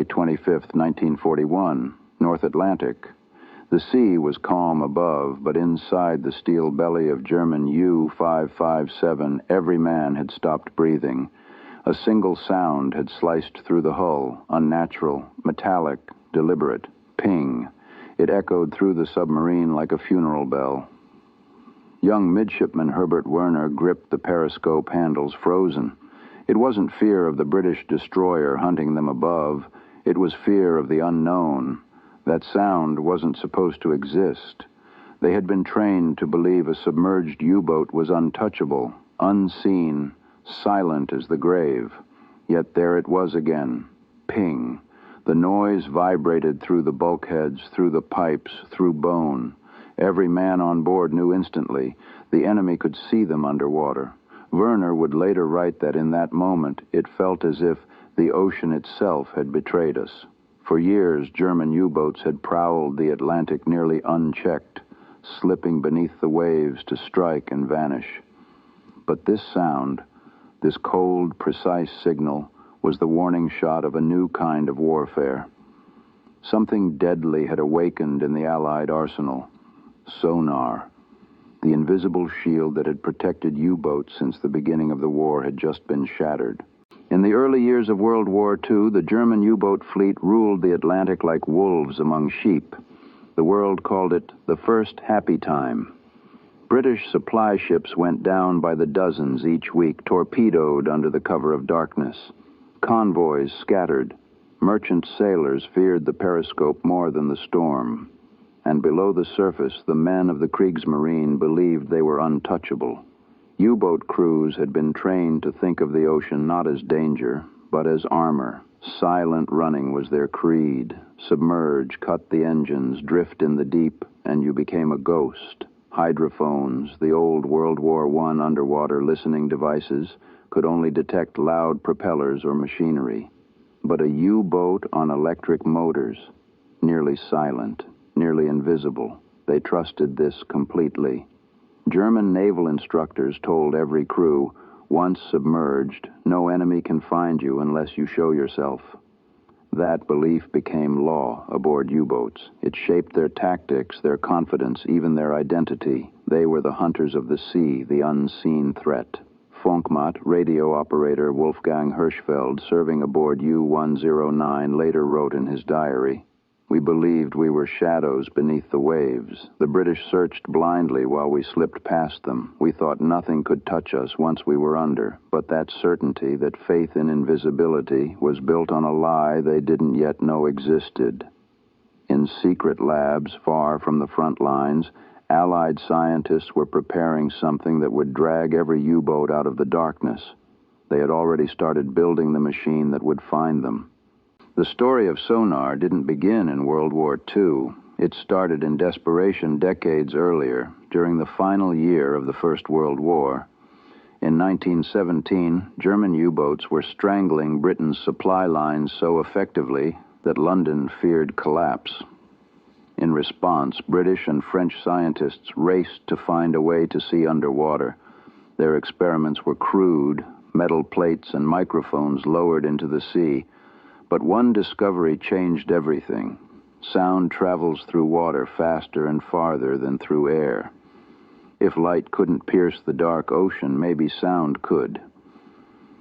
May 25, 1941, North Atlantic. The sea was calm above, but inside the steel belly of German U-557, every man had stopped breathing. A single sound had sliced through the hull, unnatural, metallic, deliberate. Ping. It echoed through the submarine like a funeral bell. Young midshipman Herbert Werner gripped the periscope handles, frozen. It wasn't fear of the British destroyer hunting them above. It was fear of the unknown. That sound wasn't supposed to exist. They had been trained to believe a submerged U-boat was untouchable, unseen, silent as the grave. Yet there it was again. Ping. The noise vibrated through the bulkheads, through the pipes, through bone. Every man on board knew instantly. The enemy could see them underwater. Werner would later write that in that moment it felt as if the ocean itself had betrayed us. For years, German U-boats had prowled the Atlantic nearly unchecked, slipping beneath the waves to strike and vanish. But this sound, this cold, precise signal, was the warning shot of a new kind of warfare. Something deadly had awakened in the Allied arsenal. Sonar. The invisible shield that had protected U-boats since the beginning of the war had just been shattered. In the early years of World War II, the German U-boat fleet ruled the Atlantic like wolves among sheep. The world called it the first happy time. British supply ships went down by the dozens each week, torpedoed under the cover of darkness. Convoys scattered. Merchant sailors feared the periscope more than the storm. And below the surface, the men of the Kriegsmarine believed they were untouchable. U-boat crews had been trained to think of the ocean not as danger, but as armor. Silent running was their creed. Submerge, cut the engines, drift in the deep, and you became a ghost. Hydrophones, the old World War I underwater listening devices, could only detect loud propellers or machinery. But a U-boat on electric motors, nearly silent, nearly invisible, they trusted this completely. German naval instructors told every crew, once submerged, no enemy can find you unless you show yourself. That belief became law aboard U-boats. It shaped their tactics, their confidence, even their identity. They were the hunters of the sea, the unseen threat. Funkmatt, radio operator Wolfgang Hirschfeld, serving aboard U-109, later wrote in his diary, "We believed we were shadows beneath the waves. The British searched blindly while we slipped past them. We thought nothing could touch us once we were under. But that certainty, that faith in invisibility, was built on a lie they didn't yet know existed." In secret labs far from the front lines, Allied scientists were preparing something that would drag every U-boat out of the darkness. They had already started building the machine that would find them. The story of sonar didn't begin in World War II. It started in desperation decades earlier, during the final year of the First World War. In 1917, German U-boats were strangling Britain's supply lines so effectively that London feared collapse. In response, British and French scientists raced to find a way to see underwater. Their experiments were crude, metal plates and microphones lowered into the sea. But one discovery changed everything. Sound travels through water faster and farther than through air. If light couldn't pierce the dark ocean, maybe sound could.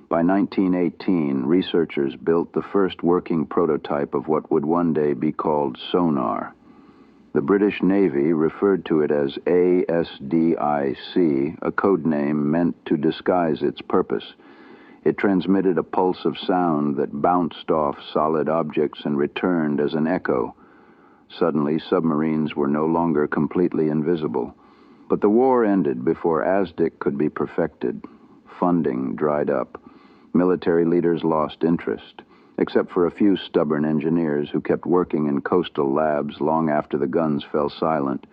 By 1918, researchers built the first working prototype of what would one day be called sonar. The British Navy referred to it as ASDIC, a code name meant to disguise its purpose. It transmitted a pulse of sound that bounced off solid objects and returned as an echo. Suddenly, submarines were no longer completely invisible. But the war ended before ASDIC could be perfected. Funding dried up. Military leaders lost interest, except for a few stubborn engineers who kept working in coastal labs long after the guns fell silent.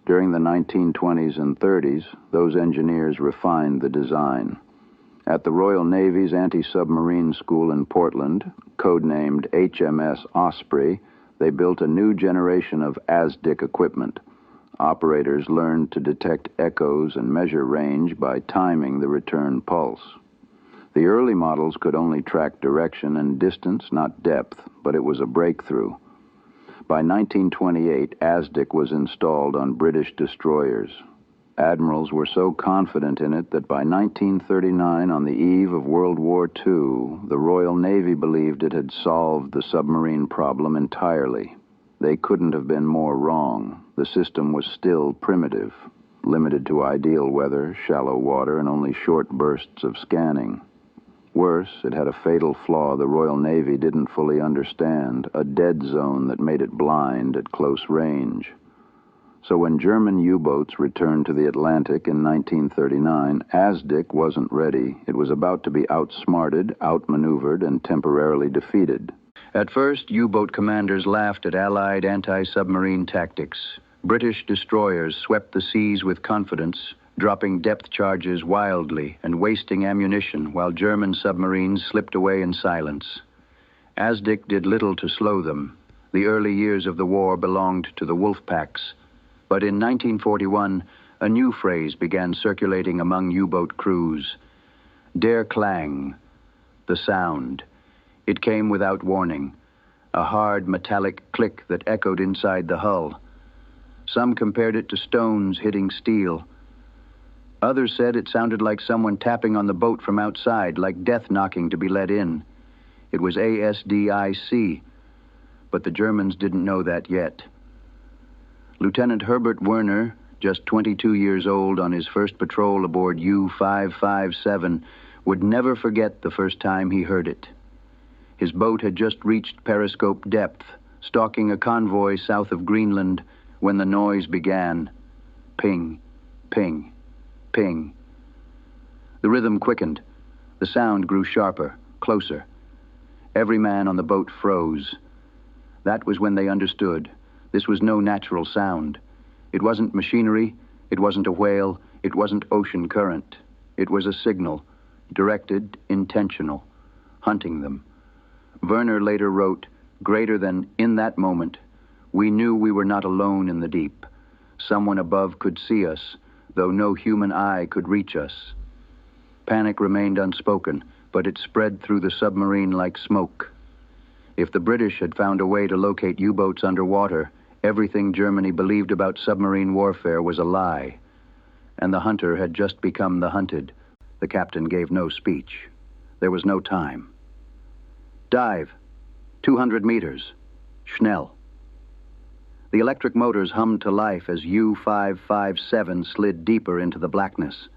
During the 1920s and 30s, those engineers refined the design. At the Royal Navy's anti-submarine school in Portland, codenamed HMS Osprey, they built a new generation of ASDIC equipment. Operators learned to detect echoes and measure range by timing the return pulse. The early models could only track direction and distance, not depth, but it was a breakthrough. By 1928, ASDIC was installed on British destroyers. Admirals were so confident in it that by 1939, on the eve of World War II, the Royal Navy believed it had solved the submarine problem entirely. They couldn't have been more wrong. The system was still primitive, limited to ideal weather, shallow water, and only short bursts of scanning. Worse, it had a fatal flaw the Royal Navy didn't fully understand, a dead zone that made it blind at close range. So when German U-boats returned to the Atlantic in 1939, ASDIC wasn't ready. It was about to be outsmarted, outmaneuvered, and temporarily defeated. At first, U-boat commanders laughed at Allied anti-submarine tactics. British destroyers swept the seas with confidence, dropping depth charges wildly and wasting ammunition while German submarines slipped away in silence. ASDIC did little to slow them. The early years of the war belonged to the wolf packs. But in 1941, a new phrase began circulating among U-boat crews. Der Klang, the sound. It came without warning, a hard metallic click that echoed inside the hull. Some compared it to stones hitting steel. Others said it sounded like someone tapping on the boat from outside, like death knocking to be let in. It was ASDIC, but the Germans didn't know that yet. Lieutenant Herbert Werner, just 22 years old on his first patrol aboard U-557, would never forget the first time he heard it. His boat had just reached periscope depth, stalking a convoy south of Greenland, when the noise began. Ping, ping, ping. The rhythm quickened. The sound grew sharper, closer. Every man on the boat froze. That was when they understood. This was no natural sound. It wasn't machinery, it wasn't a whale, it wasn't ocean current. It was a signal, directed, intentional, hunting them. Werner later wrote, "Greater than in that moment, we knew we were not alone in the deep. Someone above could see us, though no human eye could reach us." Panic remained unspoken, but it spread through the submarine like smoke. If the British had found a way to locate U-boats underwater, everything Germany believed about submarine warfare was a lie. And the hunter had just become the hunted. The captain gave no speech. There was no time. Dive. 200 meters. Schnell. The electric motors hummed to life as U-557 slid deeper into the blackness.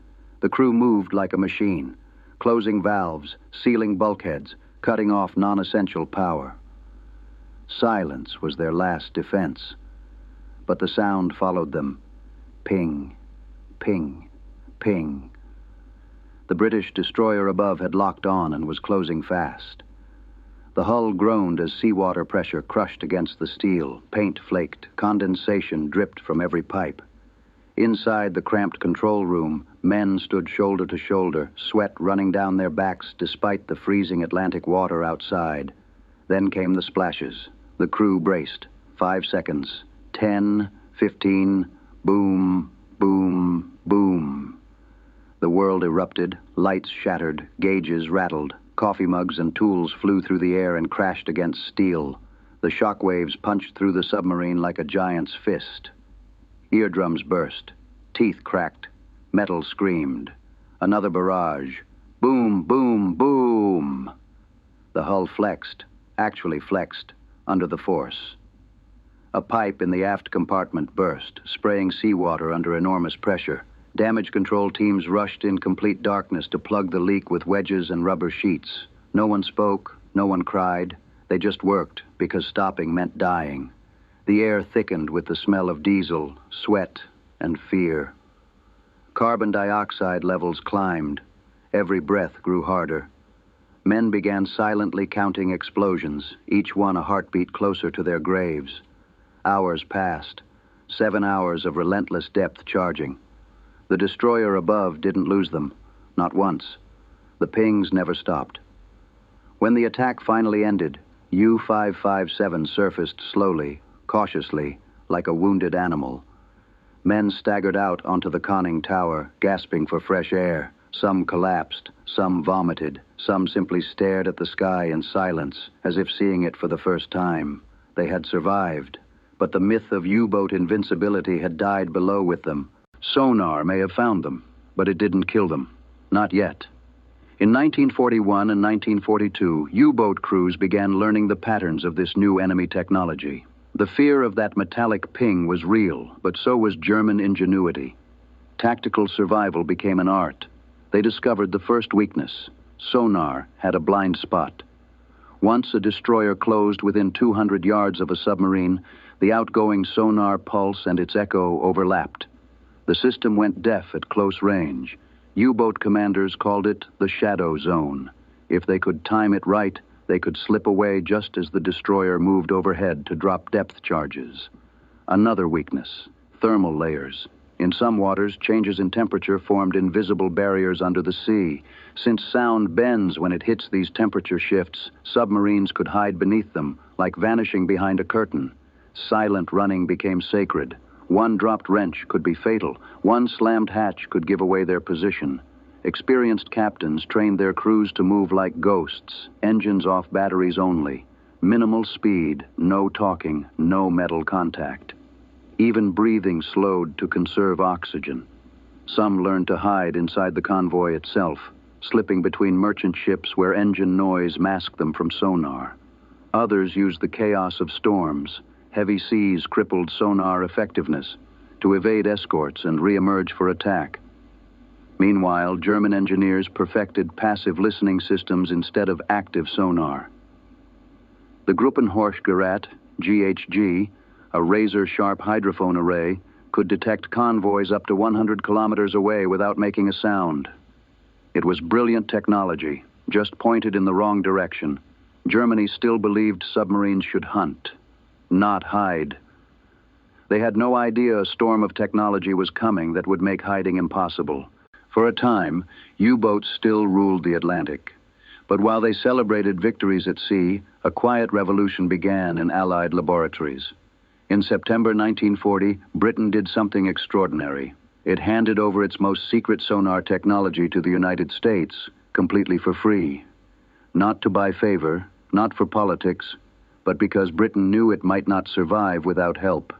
The crew moved like a machine, closing valves, sealing bulkheads, cutting off non-essential power. Silence was their last defense. But the sound followed them. Ping, ping, ping. The British destroyer above had locked on and was closing fast. The hull groaned as seawater pressure crushed against the steel. Paint flaked. Condensation dripped from every pipe. Inside the cramped control room, men stood shoulder to shoulder, sweat running down their backs despite the freezing Atlantic water outside. Then came the splashes. The crew braced. 5 seconds. 10, 15, boom, boom, boom. The world erupted, lights shattered, gauges rattled, coffee mugs and tools flew through the air and crashed against steel. The shock waves punched through the submarine like a giant's fist. Eardrums burst, teeth cracked, metal screamed. Another barrage. Boom, boom, boom. The hull flexed, actually flexed, under the force. A pipe in the aft compartment burst, spraying seawater under enormous pressure. Damage control teams rushed in complete darkness to plug the leak with wedges and rubber sheets. No one spoke, no one cried. They just worked, because stopping meant dying. The air thickened with the smell of diesel, sweat, and fear. Carbon dioxide levels climbed. Every breath grew harder. Men began silently counting explosions, each one a heartbeat closer to their graves. Hours passed. 7 hours of relentless depth charging. The destroyer above didn't lose them, not once. The pings never stopped. When the attack finally ended, U-557 surfaced slowly, cautiously, like a wounded animal. Men staggered out onto the conning tower, gasping for fresh air. Some collapsed, some vomited, some simply stared at the sky in silence, as if seeing it for the first time. They had survived, but the myth of U-boat invincibility had died below with them. Sonar may have found them, but it didn't kill them. Not yet. In 1941 and 1942, U-boat crews began learning the patterns of this new enemy technology. The fear of that metallic ping was real, but so was German ingenuity. Tactical survival became an art. They discovered the first weakness. Sonar had a blind spot. Once a destroyer closed within 200 yards of a submarine, the outgoing sonar pulse and its echo overlapped. The system went deaf at close range. U-boat commanders called it the shadow zone. If they could time it right, they could slip away just as the destroyer moved overhead to drop depth charges. Another weakness, thermal layers. In some waters, changes in temperature formed invisible barriers under the sea. Since sound bends when it hits these temperature shifts, submarines could hide beneath them, like vanishing behind a curtain. Silent running became sacred. One dropped wrench could be fatal. One slammed hatch could give away their position. Experienced captains trained their crews to move like ghosts, engines off batteries only. Minimal speed, no talking, no metal contact. Even breathing slowed to conserve oxygen. Some learned to hide inside the convoy itself, slipping between merchant ships where engine noise masked them from sonar. Others used the chaos of storms. Heavy seas crippled sonar effectiveness to evade escorts and re-emerge for attack. Meanwhile, German engineers perfected passive listening systems instead of active sonar. The Gruppenhorchgerät, GHG, a razor-sharp hydrophone array, could detect convoys up to 100 kilometers away without making a sound. It was brilliant technology, just pointed in the wrong direction. Germany still believed submarines should hunt, not hide. They had no idea a storm of technology was coming that would make hiding impossible. For a time, U-boats still ruled the Atlantic. But while they celebrated victories at sea, a quiet revolution began in Allied laboratories. In September 1940, Britain did something extraordinary. It handed over its most secret sonar technology to the United States, completely for free. Not to buy favor, not for politics, but because Britain knew it might not survive without help.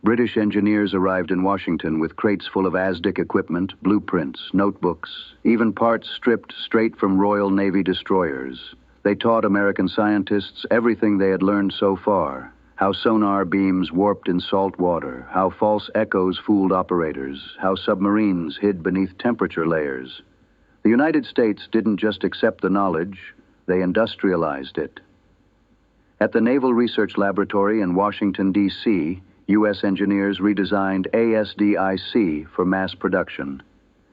British engineers arrived in Washington with crates full of ASDIC equipment, blueprints, notebooks, even parts stripped straight from Royal Navy destroyers. They taught American scientists everything they had learned so far. How sonar beams warped in salt water, how false echoes fooled operators, how submarines hid beneath temperature layers. The United States didn't just accept the knowledge, they industrialized it. At the Naval Research Laboratory in Washington, D.C., U.S. engineers redesigned ASDIC for mass production.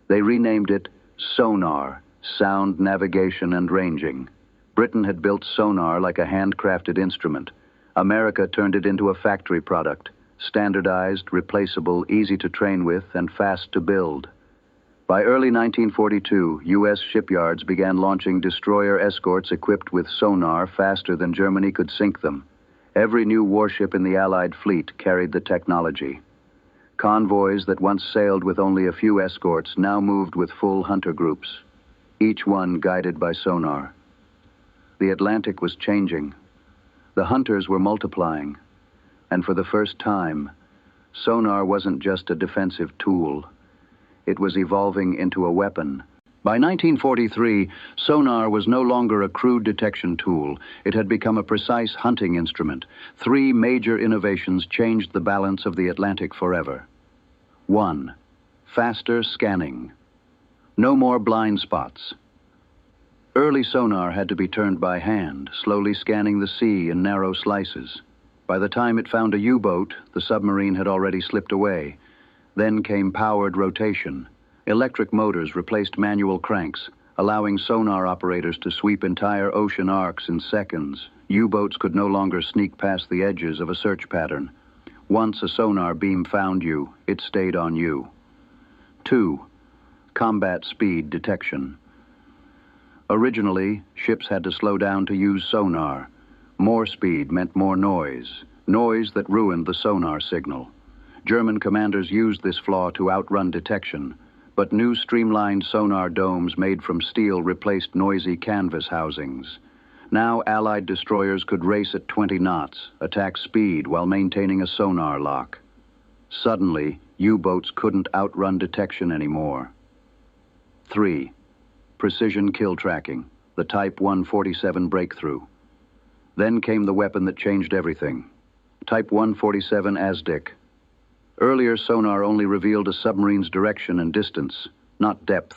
They renamed it Sonar, Sound Navigation and Ranging. Britain had built sonar like a handcrafted instrument. America turned it into a factory product, standardized, replaceable, easy to train with, and fast to build. By early 1942, U.S. shipyards began launching destroyer escorts equipped with sonar faster than Germany could sink them. Every new warship in the Allied fleet carried the technology. Convoys that once sailed with only a few escorts now moved with full hunter groups, each one guided by sonar. The Atlantic was changing. The hunters were multiplying, and for the first time, sonar wasn't just a defensive tool. It was evolving into a weapon. By 1943, sonar was no longer a crude detection tool. It had become a precise hunting instrument. 3 major innovations changed the balance of the Atlantic forever. 1. Faster scanning. No more blind spots. Early sonar had to be turned by hand, slowly scanning the sea in narrow slices. By the time it found a U-boat, the submarine had already slipped away. Then came powered rotation. Electric motors replaced manual cranks, allowing sonar operators to sweep entire ocean arcs in seconds. U-boats could no longer sneak past the edges of a search pattern. Once a sonar beam found you, it stayed on you. 2. Combat speed detection. Originally, ships had to slow down to use sonar. More speed meant more noise that ruined the sonar signal. German commanders used this flaw to outrun detection. but new streamlined sonar domes made from steel replaced noisy canvas housings. Now Allied destroyers could race at 20 knots, attack speed while maintaining a sonar lock. Suddenly, U-boats couldn't outrun detection anymore. 3. Precision kill tracking, the Type 147 breakthrough. Then came the weapon that changed everything. Type 147 ASDIC. Earlier sonar only revealed a submarine's direction and distance, not depth.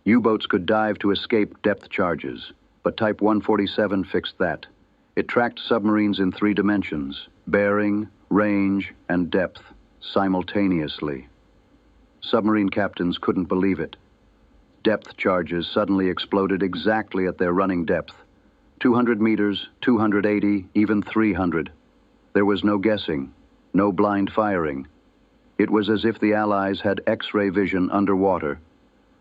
U-boats could dive to escape depth charges, but Type 147 fixed that. It tracked submarines in 3 dimensions, bearing, range, and depth, simultaneously. Submarine captains couldn't believe it. Depth charges suddenly exploded exactly at their running depth. 200 meters, 280, even 300. There was no guessing, no blind firing. It was as if the Allies had X-ray vision underwater.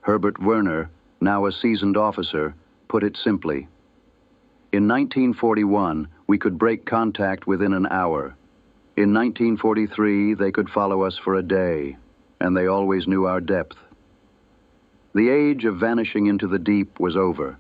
Herbert Werner, now a seasoned officer, put it simply. In 1941, we could break contact within an hour. In 1943, they could follow us for a day, and they always knew our depth. The age of vanishing into the deep was over.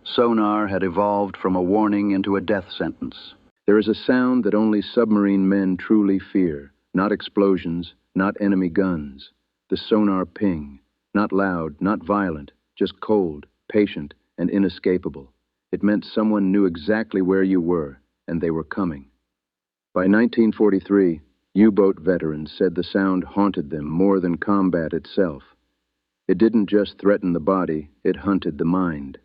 Sonar had evolved from a warning into a death sentence. There is a sound that only submarine men truly fear, not explosions, not enemy guns. The sonar ping, not loud, not violent, just cold, patient, and inescapable. It meant someone knew exactly where you were, and they were coming. By 1943, U-boat veterans said the sound haunted them more than combat itself. It didn't just threaten the body, it hunted the mind.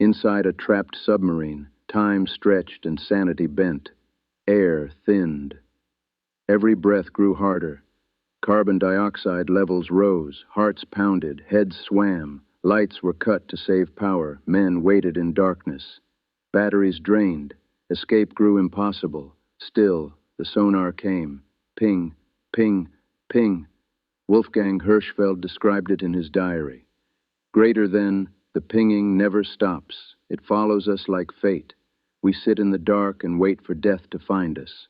Inside a trapped submarine, time stretched and sanity bent. Air thinned. Every breath grew harder. Carbon dioxide levels rose, hearts pounded, heads swam, lights were cut to save power, men waited in darkness. Batteries drained, escape grew impossible. Still, the sonar came. Ping, ping, ping. Wolfgang Hirschfeld described it in his diary. Greater than, the pinging never stops. It follows us like fate. We sit in the dark and wait for death to find us.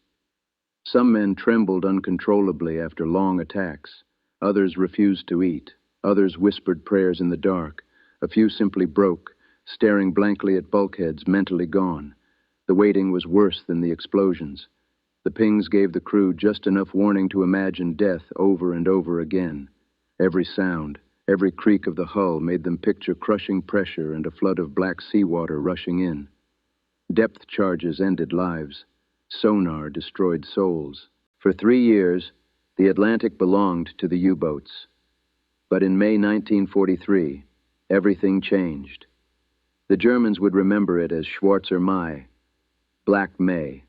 Some men trembled uncontrollably after long attacks. Others refused to eat. Others whispered prayers in the dark. A few simply broke, staring blankly at bulkheads, mentally gone. The waiting was worse than the explosions. The pings gave the crew just enough warning to imagine death over and over again. Every sound, every creak of the hull made them picture crushing pressure and a flood of black seawater rushing in. Depth charges ended lives. Sonar destroyed souls. For 3 years, the Atlantic belonged to the U-boats. But in May 1943, everything changed. The Germans would remember it as Schwarzer Mai, Black May.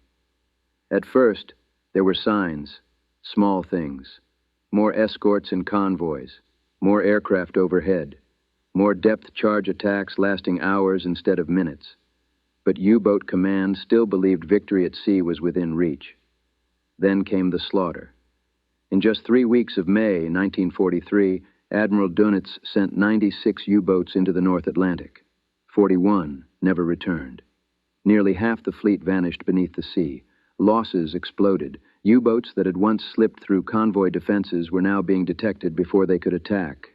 At first, there were signs, small things. More escorts and convoys, more aircraft overhead, more depth charge attacks lasting hours instead of minutes. But U-boat command still believed victory at sea was within reach. Then came the slaughter. In just 3 weeks of May 1943, Admiral Dönitz sent 96 U-boats into the North Atlantic. 41 never returned. Nearly half the fleet vanished beneath the sea. Losses exploded. U-boats that had once slipped through convoy defenses were now being detected before they could attack.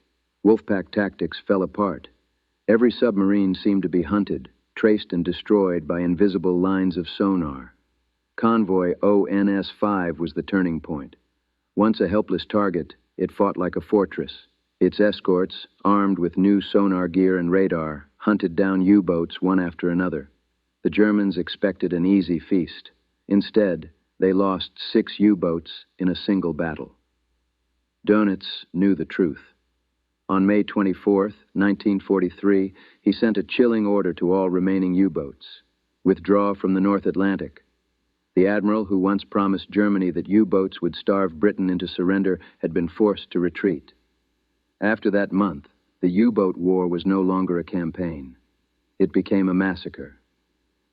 Wolfpack tactics fell apart. Every submarine seemed to be hunted, traced and destroyed by invisible lines of sonar. Convoy ONS-5 was the turning point. Once a helpless target, it fought like a fortress. Its escorts, armed with new sonar gear and radar, hunted down U-boats one after another. The Germans expected an easy feast. Instead, they lost 6 U-boats in a single battle. Dönitz knew the truth. On May 24, 1943, he sent a chilling order to all remaining U-boats. Withdraw from the North Atlantic. The admiral who once promised Germany that U-boats would starve Britain into surrender had been forced to retreat. After that month, the U-boat war was no longer a campaign. It became a massacre.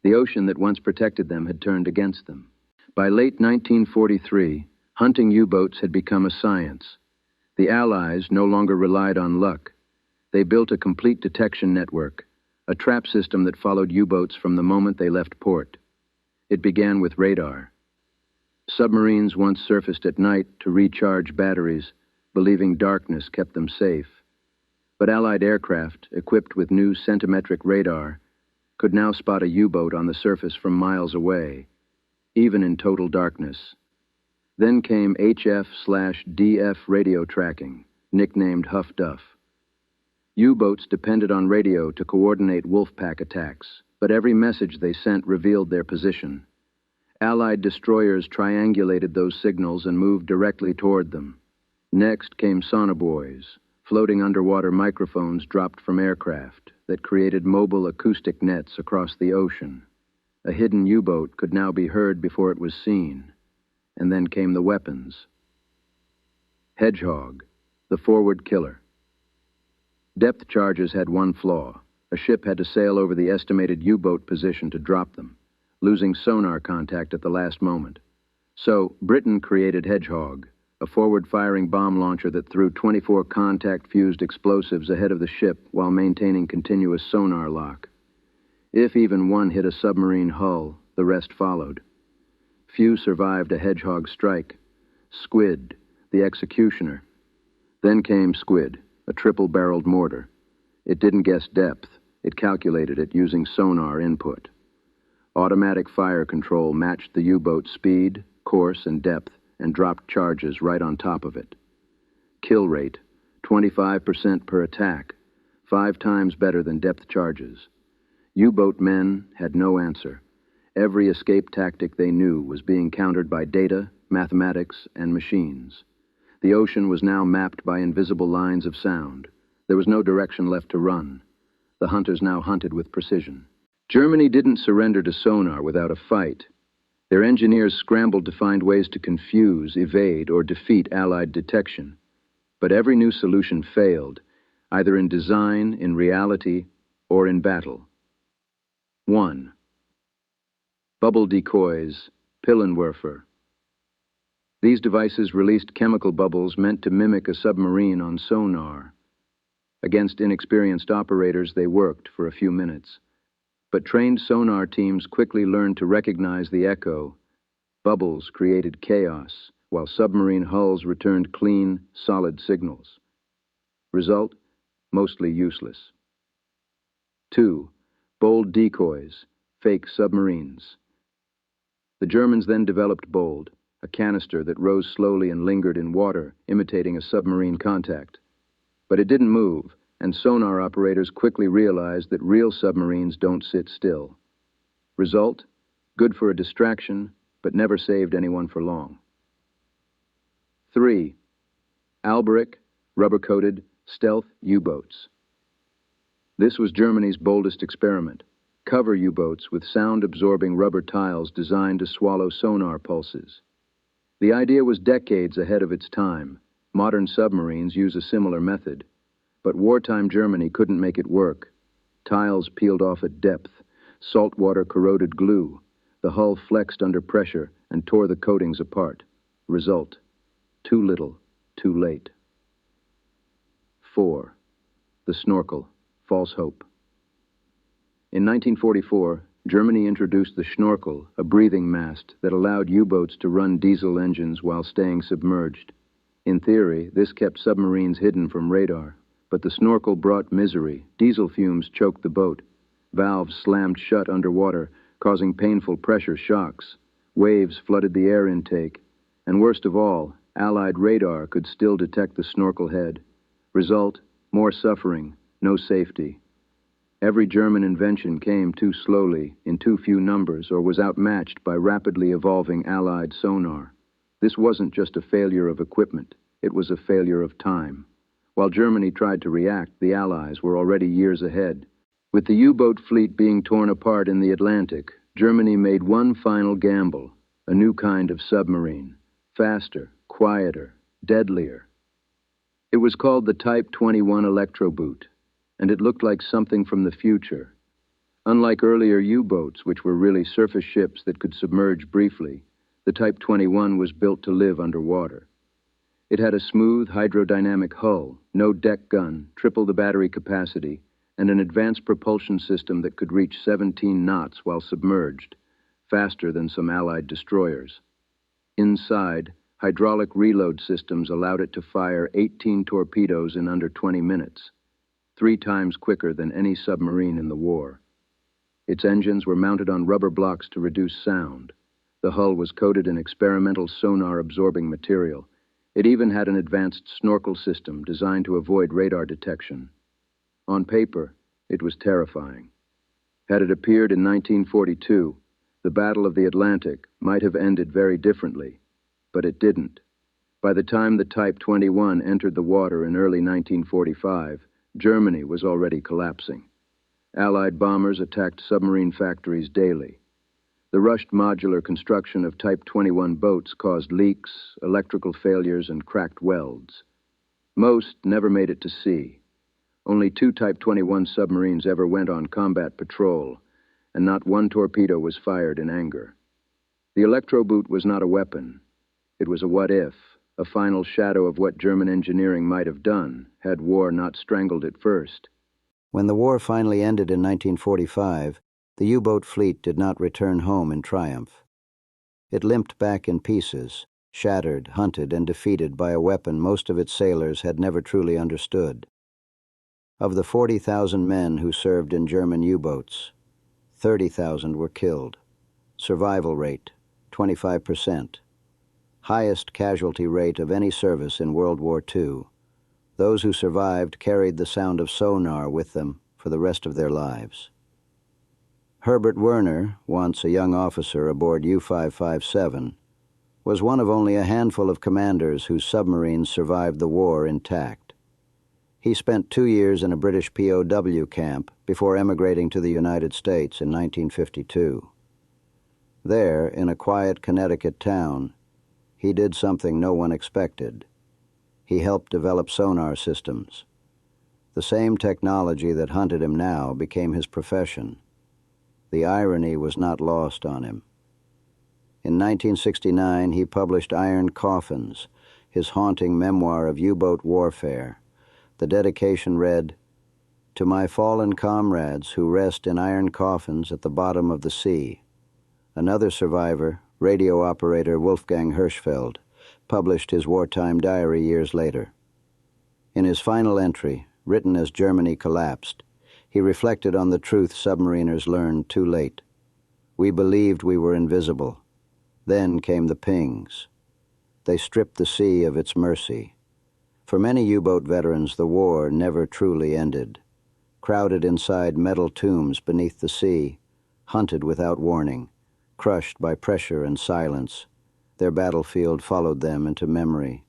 The ocean that once protected them had turned against them. By late 1943, hunting U-boats had become a science. The Allies no longer relied on luck. They built a complete detection network, a trap system that followed U-boats from the moment they left port. It began with radar. Submarines once surfaced at night to recharge batteries, believing darkness kept them safe. But Allied aircraft, equipped with new centimetric radar, could now spot a U-boat on the surface from miles away, even in total darkness. Then came HF/DF radio tracking, nicknamed Huff Duff. U-boats depended on radio to coordinate wolfpack attacks, but every message they sent revealed their position. Allied destroyers triangulated those signals and moved directly toward them. Next came sonobuoys, floating underwater microphones dropped from aircraft that created mobile acoustic nets across the ocean. A hidden U-boat could now be heard before it was seen. And then came the weapons. Hedgehog, the forward killer. Depth charges had one flaw. A ship had to sail over the estimated U-boat position to drop them, losing sonar contact at the last moment. So, Britain created Hedgehog, a forward-firing bomb launcher that threw 24 contact-fused explosives ahead of the ship while maintaining continuous sonar lock. If even one hit a submarine hull, the rest followed. Few survived a Hedgehog strike. Squid, the executioner. Then came Squid, a triple-barreled mortar. It didn't guess depth. It calculated it using sonar input. Automatic fire control matched the U-boat's speed, course, and depth, and dropped charges right on top of it. Kill rate, 25% per attack, 5 times better than depth charges. U-boat men had no answer. Every escape tactic they knew was being countered by data, mathematics, and machines. The ocean was now mapped by invisible lines of sound. There was no direction left to run. The hunters now hunted with precision. Germany didn't surrender to sonar without a fight. Their engineers scrambled to find ways to confuse, evade, or defeat Allied detection. But every new solution failed, either in design, in reality, or in battle. 1. Bubble decoys, Pillenwerfer. These devices released chemical bubbles meant to mimic a submarine on sonar. Against inexperienced operators, they worked for a few minutes. But trained sonar teams quickly learned to recognize the echo. Bubbles created chaos, while submarine hulls returned clean, solid signals. Result, mostly useless. 2. Bold decoys, fake submarines. The Germans then developed Bold, a canister that rose slowly and lingered in water, imitating a submarine contact. But it didn't move, and sonar operators quickly realized that real submarines don't sit still. Result, good for a distraction, but never saved anyone for long. 3. Alberic, rubber-coated, stealth U-boats. This was Germany's boldest experiment. Cover U-boats with sound-absorbing rubber tiles designed to swallow sonar pulses. The idea was decades ahead of its time. Modern submarines use a similar method. But wartime Germany couldn't make it work. Tiles peeled off at depth. Saltwater corroded glue. The hull flexed under pressure and tore the coatings apart. Result, too little, too late. 4. The snorkel, false hope. In 1944, Germany introduced the Schnorkel, a breathing mast that allowed U-boats to run diesel engines while staying submerged. In theory, this kept submarines hidden from radar, but the snorkel brought misery. Diesel fumes choked the boat. Valves slammed shut underwater, causing painful pressure shocks. Waves flooded the air intake, and worst of all, Allied radar could still detect the snorkel head. Result, more suffering, no safety. Every German invention came too slowly, in too few numbers, or was outmatched by rapidly evolving Allied sonar. This wasn't just a failure of equipment, it was a failure of time. While Germany tried to react, the Allies were already years ahead. With the U-boat fleet being torn apart in the Atlantic, Germany made one final gamble, a new kind of submarine. Faster, quieter, deadlier. It was called the Type 21 Electroboot, and it looked like something from the future. Unlike earlier U-boats, which were really surface ships that could submerge briefly, the Type 21 was built to live underwater. It had a smooth hydrodynamic hull, no deck gun, triple the battery capacity, and an advanced propulsion system that could reach 17 knots while submerged, faster than some Allied destroyers. Inside, Hydraulic reload systems allowed it to fire 18 torpedoes in under 20 minutes, 3 times quicker than any submarine in the war. Its engines were mounted on rubber blocks to reduce sound. The hull was coated in experimental sonar-absorbing material. It even had an advanced snorkel system designed to avoid radar detection. On paper, it was terrifying. Had it appeared in 1942, the Battle of the Atlantic might have ended very differently, but it didn't. By the time the Type 21 entered the water in early 1945, Germany was already collapsing. Allied bombers attacked submarine factories daily. The rushed modular construction of Type 21 boats caused leaks, electrical failures, and cracked welds. Most never made it to sea. Only 2 Type 21 submarines ever went on combat patrol, and not one torpedo was fired in anger. The electroboot was not a weapon. It was a what-if, a final shadow of what German engineering might have done had war not strangled it first. When the war finally ended in 1945, the U-boat fleet did not return home in triumph. It limped back in pieces, shattered, hunted, and defeated by a weapon most of its sailors had never truly understood. Of the 40,000 men who served in German U-boats, 30,000 were killed. Survival rate, 25%. Highest casualty rate of any service in World War II. Those who survived carried the sound of sonar with them for the rest of their lives. Herbert Werner, once a young officer aboard U-557, was one of only a handful of commanders whose submarines survived the war intact. He spent 2 years in a British POW camp before emigrating to the United States in 1952. There, in a quiet Connecticut town, he did something no one expected. He helped develop sonar systems. The same technology that hunted him now became his profession. The irony was not lost on him. In 1969, he published Iron Coffins, his haunting memoir of U-boat warfare. The dedication read, "To my fallen comrades who rest in iron coffins at the bottom of the sea." Another survivor, radio operator Wolfgang Hirschfeld, published his wartime diary years later. In his final entry, written as Germany collapsed, he reflected on the truth submariners learned too late. We believed we were invisible. Then came the pings. They stripped the sea of its mercy. For many U-boat veterans, the war never truly ended. Crowded inside metal tombs beneath the sea, hunted without warning, crushed by pressure and silence, their battlefield followed them into memory.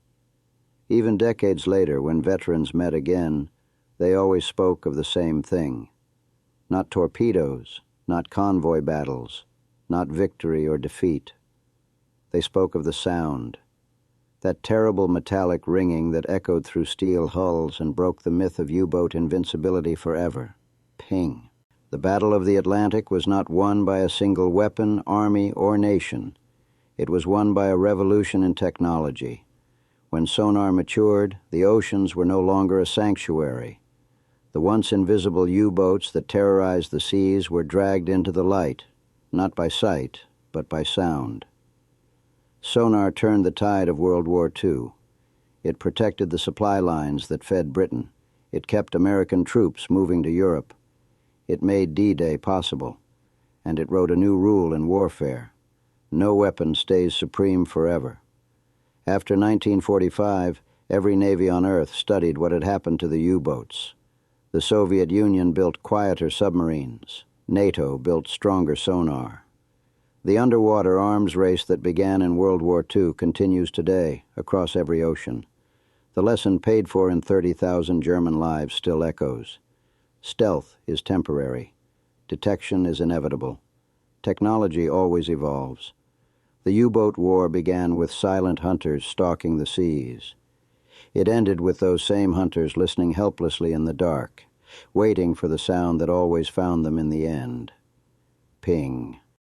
Even decades later, when veterans met again, they always spoke of the same thing. Not torpedoes, not convoy battles, not victory or defeat. They spoke of the sound, that terrible metallic ringing that echoed through steel hulls and broke the myth of U-boat invincibility forever. Ping. The Battle of the Atlantic was not won by a single weapon, army, or nation. It was won by a revolution in technology. When sonar matured, the oceans were no longer a sanctuary. The once invisible U-boats that terrorized the seas were dragged into the light, not by sight, but by sound. Sonar turned the tide of World War II. It protected the supply lines that fed Britain. It kept American troops moving to Europe. It made D-Day possible, and it wrote a new rule in warfare. No weapon stays supreme forever. After 1945, every navy on Earth studied what had happened to the U-boats. The Soviet Union built quieter submarines. NATO built stronger sonar. The underwater arms race that began in World War II continues today across every ocean. The lesson paid for in 30,000 German lives still echoes. Stealth is temporary. Detection is inevitable. Technology always evolves. The U-boat war began with silent hunters stalking the seas. It ended with those same hunters listening helplessly in the dark, waiting for the sound that always found them in the end. Ping.